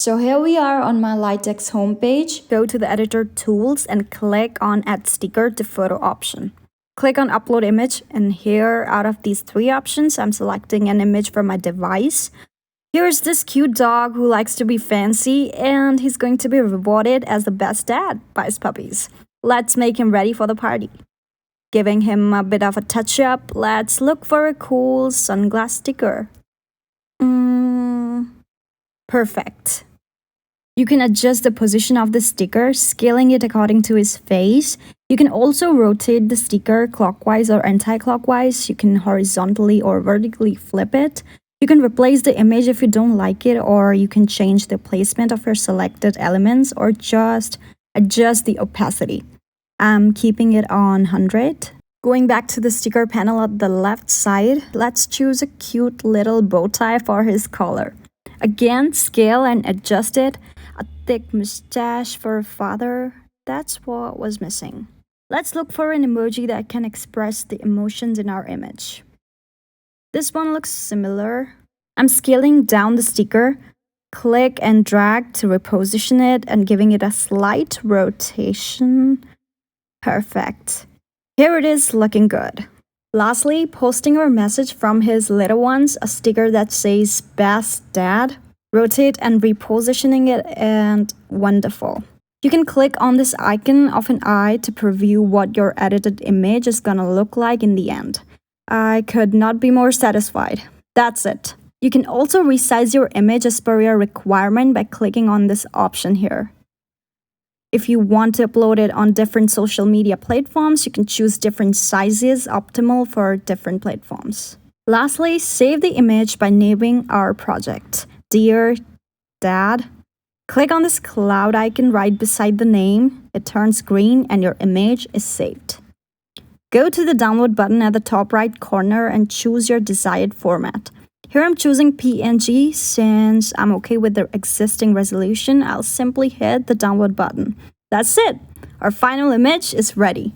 So here we are on my LightX homepage. Go to the editor tools and click on add sticker to photo option. Click on upload image, and here out of these three options, I'm selecting an image from my device. Here's this cute dog who likes to be fancy, and he's going to be rewarded as the best dad by his puppies. Let's make him ready for the party. Giving him a bit of a touch up, let's look for a cool sunglass sticker. Perfect. You can adjust the position of the sticker, scaling it according to his face. You can also rotate the sticker clockwise or anti-clockwise. You can horizontally or vertically flip it. You can replace the image if you don't like it, or you can change the placement of your selected elements or just adjust the opacity. I'm keeping it on 100. Going back to the sticker panel at the left side, let's choose a cute little bow tie for his collar. Again, scale and adjust it. A thick mustache for a father, that's what was missing. Let's look for an emoji that can express the emotions in our image. This one looks similar. I'm scaling down the sticker. Click and drag to reposition it and giving it a slight rotation. Perfect. Here it is, looking good. Lastly, posting our message from his little ones, a sticker that says best dad. Rotate and repositioning it, and wonderful. You can click on this icon of an eye to preview what your edited image is gonna look like in the end. I could not be more satisfied. That's it. You can also resize your image as per your requirement by clicking on this option here. If you want to upload it on different social media platforms, you can choose different sizes optimal for different platforms. Lastly, save the image by naming our project. Dear Dad. Click on this cloud icon right beside the name. It turns green and your image is saved. Go to the download button at the top right corner and choose your desired format. Here I'm choosing PNG. Since I'm okay with the existing resolution, I'll simply hit the download button. That's it. Our final image is ready.